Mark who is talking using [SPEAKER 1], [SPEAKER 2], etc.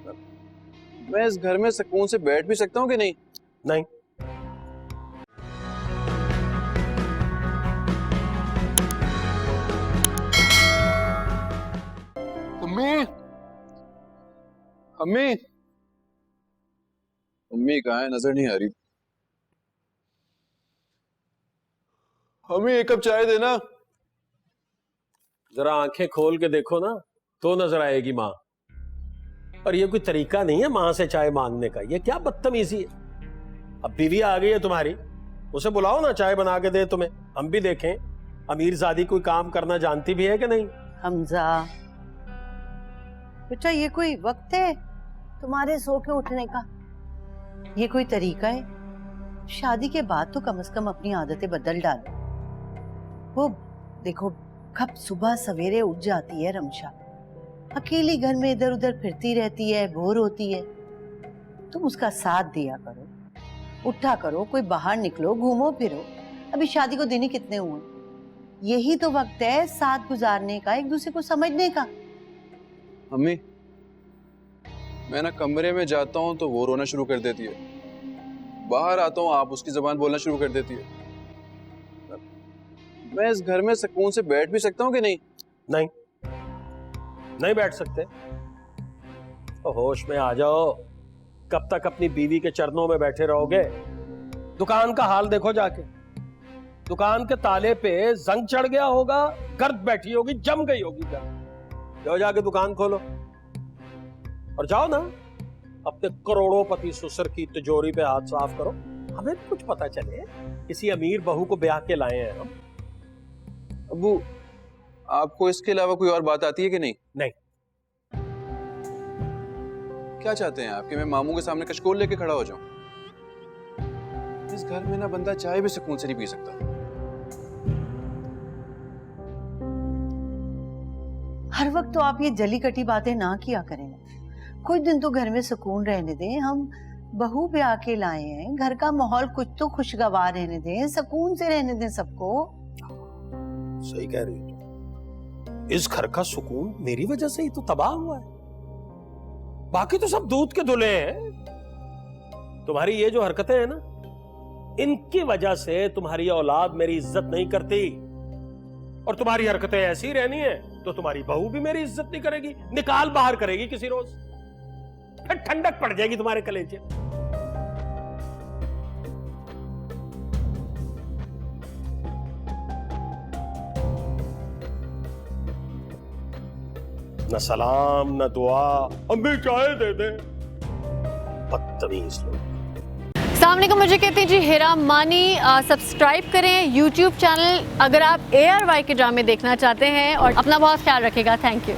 [SPEAKER 1] मैं इस घर में सुकून से बैठ भी सकता हूँ कि नहीं?
[SPEAKER 2] नहीं।
[SPEAKER 1] अम्मी, अम्मी, अम्मी कहाँ है? नजर नहीं आ रही। अम्मी एक कप चाय देना।
[SPEAKER 2] जरा आंखें खोल के देखो ना तो नजर आएगी माँ। और ये कोई तरीका नहीं है माँ से चाय मांगने का, ये क्या बदतमीजी है। अब बीवी आ गई है तुम्हारी, उसे बुलाओ ना चाय बना के दे तुम्हें, हम भी देखें अमीरजादी कोई काम करना जानती भी है कि नहीं।
[SPEAKER 3] हमजा बेटा, ये कोई वक्त है तुम्हारे सो के उठने का? ये कोई तरीका है? शादी के बाद तो कम से कम अपनी आदतें बदल डालो। वो देखो कब सुबह सवेरे उठ जाती है रमशा, अकेली घर में इधर उधर फिरती रहती है, बोर होती है। तुम उसका साथ दिया करो, उठा करो, कोई बाहर निकलो, घूमो फिरो। अभी शादी को दिन ही कितने हुए, यही तो वक्त है साथ गुजारने का, एक दूसरे को समझने का।
[SPEAKER 1] अम्मी, मैं ना कमरे में जाता हूँ तो वो रोना शुरू कर देती है, बाहर आता हूँ आप उसकी जुबान बोलना शुरू कर देती है। मैं इस घर में सुकून से बैठ भी सकता हूँ कि नहीं?
[SPEAKER 2] नहीं, नहीं बैठ सकते। तो होश में आ जाओ, कब तक अपनी बीवी के चरणों में बैठे रहोगे? दुकान का हाल देखो जाके, दुकान के ताले पे जंग चढ़ गया होगा, गर्द बैठी होगी, जम गई होगी। जाओ जाके दुकान खोलो और जाओ ना अपने करोड़ोंपति ससुर की तिजोरी पे हाथ साफ करो। हमें भी कुछ पता चले, किसी अमीर बहू को ब्याह के लाए हैं हम।
[SPEAKER 1] अब्बू, आपको इसके अलावा कोई और बात आती है कि नहीं?
[SPEAKER 2] नहीं।
[SPEAKER 1] क्या चाहते हैं आप कि मैं मामू के सामने कशकोल लेके खड़ा हो जाऊं? इस घर में ना बंदा चाय भी सुकून से नहीं पी सकता।
[SPEAKER 3] हर वक्त तो आप ये जली कटी बातें ना किया करें। कुछ दिन तो घर में सुकून रहने दें। हम बहू पे आके लाए हैं, घर का माहौल कुछ तो खुशगवार रहने दें, सुकून से रहने दें सबको।
[SPEAKER 2] सही कह रही हो, इस घर का सुकून मेरी वजह से ही तो तबाह हुआ है। बाकी तो सब दूध के धुले हैं। तुम्हारी ये जो हरकतें हैं ना, इनकी वजह से तुम्हारी औलाद मेरी इज्जत नहीं करती, और तुम्हारी हरकतें ऐसी रहनी है तो तुम्हारी बहू भी मेरी इज्जत नहीं करेगी, निकाल बाहर करेगी किसी रोज, फिर ठंडक पड़ जाएगी तुम्हारे कलेजे। न सलाम न दुआ, अम्मी चाय दे दे। बदतमीज लोग।
[SPEAKER 4] अस्सलामुअलैकुम, मुझे कहते हैं जी हिरा मानी। सब्सक्राइब करें यूट्यूब चैनल अगर आप ARY के ड्रामे देखना चाहते हैं, और अपना बहुत ख्याल रखिएगा। Thank you.